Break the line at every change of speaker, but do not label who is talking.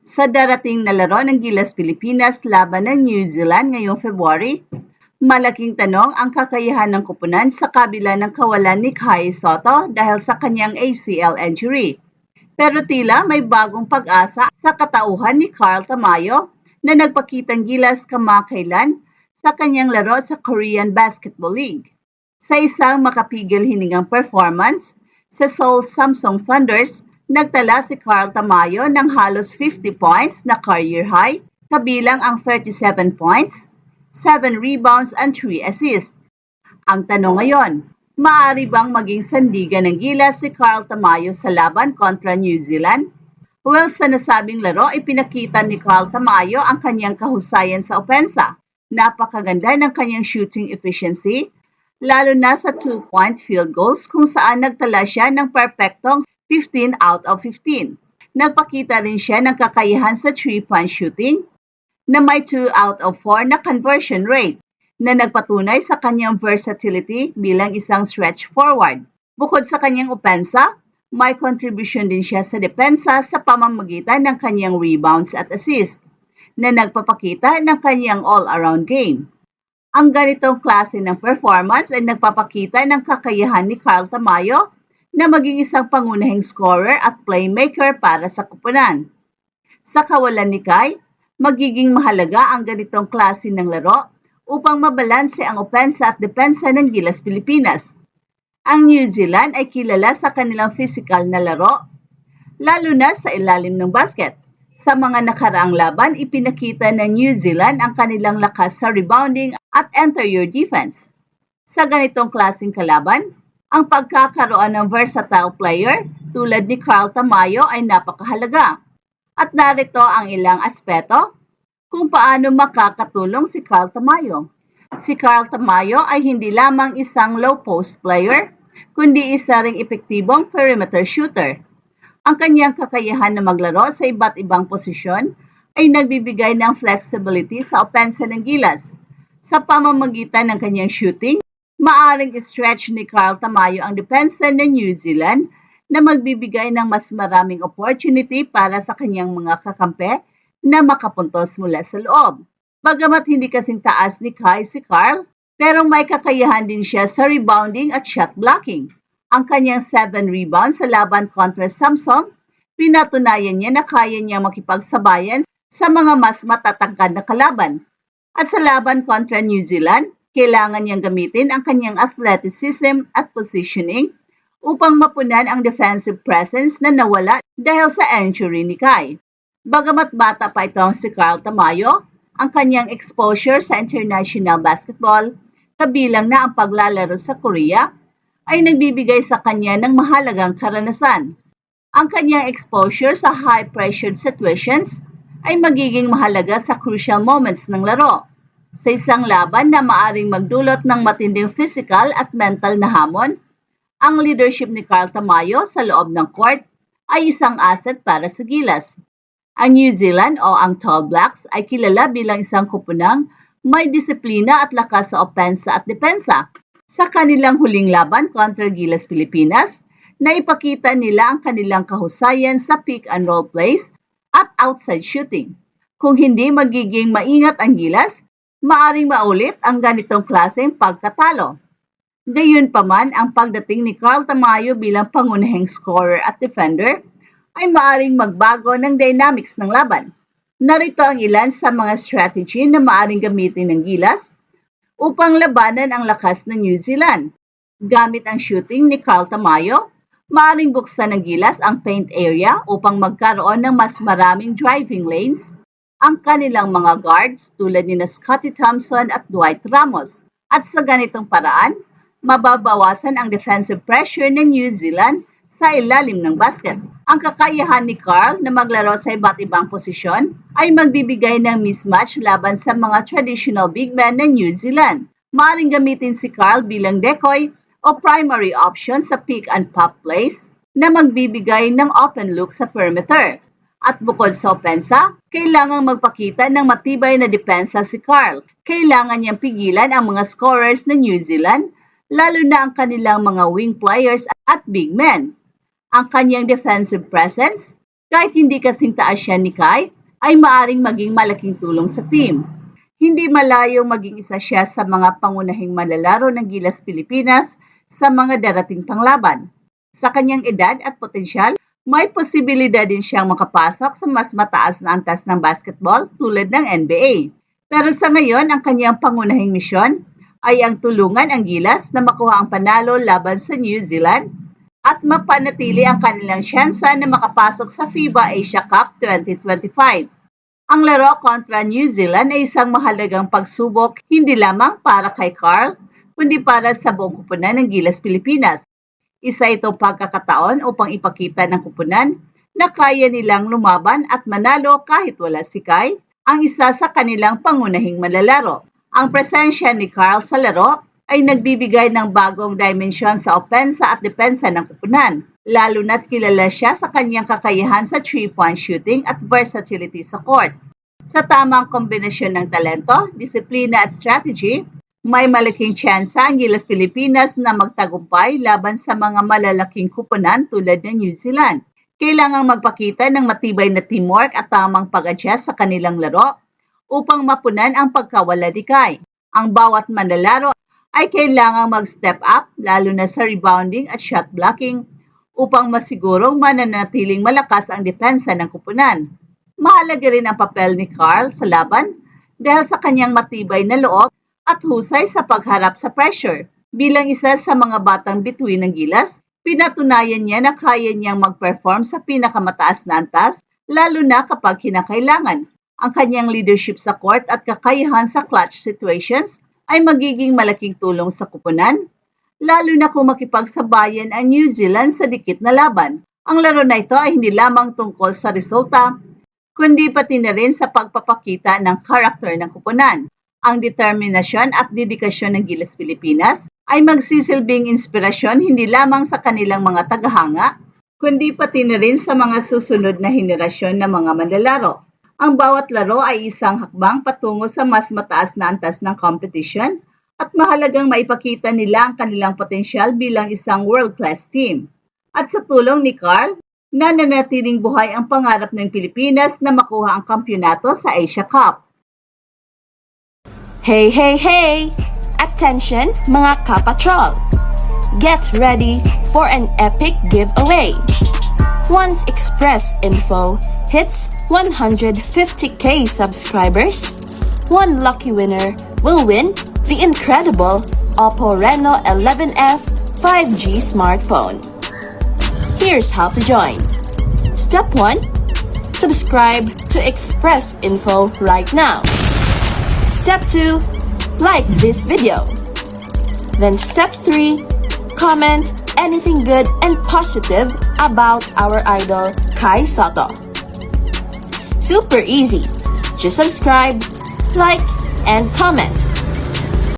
Sa darating na laro ng Gilas Pilipinas laban ng New Zealand ngayong February, malaking tanong ang kakayahan ng koponan sa kabila ng kawalan ni Kai Sotto dahil sa kanyang ACL injury. Pero tila may bagong pag-asa sa katauhan ni Carl Tamayo na nagpakitang gilas kamakailan sa kanyang laro sa Korean Basketball League. Sa isang makapigil hiningang performance sa Seoul Samsung Thunders, nagtala si Carl Tamayo ng halos 50 points na career high, kabilang ang 37 points, 7 rebounds and 3 assists. Ang tanong ngayon, maaari bang maging sandigan ng gilas si Carl Tamayo sa laban kontra New Zealand? Well, sa nasabing laro, ipinakita ni Carl Tamayo ang kanyang kahusayan sa opensa. Napakaganda ng kanyang shooting efficiency, lalo na sa 2-point field goals kung saan nagtala siya ng perpektong 15 out of 15. Nagpakita rin siya ng kakayahan sa 3-point shooting na may 2 out of 4 na conversion rate na nagpatunay sa kanyang versatility bilang isang stretch forward. Bukod sa kanyang opensa, may contribution din siya sa depensa sa pamamagitan ng kanyang rebounds at assists na nagpapakita ng kanyang all-around game. Ang ganitong klase ng performance ay nagpapakita ng kakayahan ni Carl Tamayo na maging isang pangunahing scorer at playmaker para sa koponan. Sa kawalan ni Kai, magiging mahalaga ang ganitong klase ng laro upang mabalanse ang opensa at depensa ng Gilas Pilipinas. Ang New Zealand ay kilala sa kanilang physical na laro, lalo na sa ilalim ng basket. Sa mga nakaraang laban, ipinakita ng New Zealand ang kanilang lakas sa rebounding at interior defense. Sa ganitong klaseng kalaban, ang pagkakaroon ng versatile player tulad ni Carl Tamayo ay napakahalaga. At narito ang ilang aspeto kung paano makakatulong si Carl Tamayo. Si Carl Tamayo ay hindi lamang isang low-post player, kundi isa ring epektibong perimeter shooter. Ang kanyang kakayahan na maglaro sa iba't ibang posisyon ay nagbibigay ng flexibility sa opensa ng Gilas. Sa pamamagitan ng kanyang shooting, maaring stretch ni Carl Tamayo ang depensa ng New Zealand na magbibigay ng mas maraming opportunity para sa kanyang mga kakampi na makapuntos mula sa loob. Bagamat hindi kasing taas ni Kai si Carl, pero may kakayahan din siya sa rebounding at shot blocking. Ang kanyang 7 rebounds sa laban kontra Samsung, pinatunayan niya na kaya niya makipagsabayan sa mga mas matatangkad na kalaban. At sa laban kontra New Zealand, kailangan niyang gamitin ang kanyang athleticism at positioning upang mapunan ang defensive presence na nawala dahil sa injury ni Kai. Bagamat bata pa itong si Carl Tamayo, ang kanyang exposure sa international basketball, kabilang na ang paglalaro sa Korea, ay nagbibigay sa kanya ng mahalagang karanasan. Ang kanyang exposure sa high-pressured situations ay magiging mahalaga sa crucial moments ng laro. Sa isang laban na maaring magdulot ng matinding physical at mental na hamon, ang leadership ni Carl Tamayo sa loob ng court ay isang asset para sa Gilas. Ang New Zealand o ang Tall Blacks ay kilala bilang isang koponang may disiplina at lakas sa opensa at depensa. Sa kanilang huling laban kontra Gilas Pilipinas, naipakita nila ang kanilang kahusayan sa pick-and-roll plays at outside shooting. Kung hindi magiging maingat ang Gilas, maaring maulit ang ganitong klaseng pagkatalo. Gayunpaman, ang pagdating ni Carl Tamayo bilang pangunahing scorer at defender ay maaring magbago ng dynamics ng laban. Narito ang ilan sa mga strategy na maaring gamitin ng Gilas upang labanan ang lakas ng New Zealand. Gamit ang shooting ni Carl Tamayo, maaring buksan ng Gilas ang paint area upang magkaroon ng mas maraming driving lanes ang kanilang mga guards tulad ni Scottie Thompson at Dwight Ramos. At sa ganitong paraan, mababawasan ang defensive pressure ng New Zealand sa ilalim ng basket. Ang kakayahan ni Carl na maglaro sa iba't ibang posisyon ay magbibigay ng mismatch laban sa mga traditional big men ng New Zealand. Maaring gamitin si Carl bilang decoy o primary option sa pick-and-pop plays na magbibigay ng open look sa perimeter. At bukod sa opensa, kailangang magpakita ng matibay na depensa si Carl. Kailangan niyang pigilan ang mga scorers ng New Zealand, lalo na ang kanilang mga wing players at big men. Ang kanyang defensive presence Kahit hindi kasing taas siya ni Kai, ay maaring maging malaking tulong sa team. Hindi malayong maging isa siya sa mga pangunahing malalaro ng Gilas Pilipinas sa mga darating pang laban. Sa kanyang edad at potensyal, may posibilidad din siyang makapasok sa mas mataas na antas ng basketball tulad ng NBA. Pero sa ngayon, ang kanyang pangunahing misyon ay ang tulungan ang Gilas na makuha ang panalo laban sa New Zealand at mapanatili ang kanilang tsansa na makapasok sa FIBA Asia Cup 2025. Ang laro kontra New Zealand ay isang mahalagang pagsubok hindi lamang para kay Carl, kundi para sa buong kupunan ng Gilas Pilipinas. Isa itong pagkakataon upang ipakita ng kupunan na kaya nilang lumaban at manalo kahit wala si Kai, ang isa sa kanilang pangunahing malalaro. Ang presensya ni Carl sa laro ay nagbibigay ng bagong dimensyon sa opensa at depensa ng kupunan, lalo na't kilala siya sa kanyang kakayahan sa 3-point shooting at versatility sa court. Sa tamang kombinasyon ng talento, disiplina at strategy, may malaking tsansa ang Gilas Pilipinas na magtagumpay laban sa mga malalaking kupunan tulad ng New Zealand. Kailangang magpakita ng matibay na teamwork at tamang pag-adjust sa kanilang laro upang mapunan ang pagkawala ni Kai. Ang bawat manlalaro ay kailangang mag-step up lalo na sa rebounding at shot blocking upang masigurong mananatiling malakas ang depensa ng kupunan. Mahalaga rin ang papel ni Carl sa laban dahil sa kanyang matibay na loob at husay sa pagharap sa pressure. Bilang isa sa mga batang bituin ng Gilas, pinatunayan niya na kaya niyang mag-perform sa pinakamataas na antas lalo na kapag kinakailangan. Ang kanyang leadership sa court at kakayahan sa clutch situations ay magiging malaking tulong sa kupunan, lalo na kung makipagsabayan ang New Zealand sa dikit na laban. Ang laro na ito ay hindi lamang tungkol sa resulta, kundi pati na rin sa pagpapakita ng karakter ng kupunan. Ang determinasyon at dedikasyon ng Gilas Pilipinas ay magsisilbing inspirasyon hindi lamang sa kanilang mga tagahanga, kundi pati na rin sa mga susunod na henerasyon ng mga manlalaro. Ang bawat laro ay isang hakbang patungo sa mas mataas na antas ng competition at mahalagang maipakita nila ang kanilang potensyal bilang isang world-class team. At sa tulong ni Carl, nananatiling buhay ang pangarap ng Pilipinas na makuha ang kampyonato sa Asia Cup.
Hey, hey, hey! Attention mga kapatrol! Get ready for an epic giveaway! Once Express Info hits 150k subscribers, one lucky winner will win the incredible Oppo Reno 11F 5G smartphone. Here's how to join. Step 1. Subscribe to Express Info right now. Step 2. Like this video. Then step 3. Comment anything good and positive about our idol Kai Sotto. Super easy. Just subscribe, like, and comment.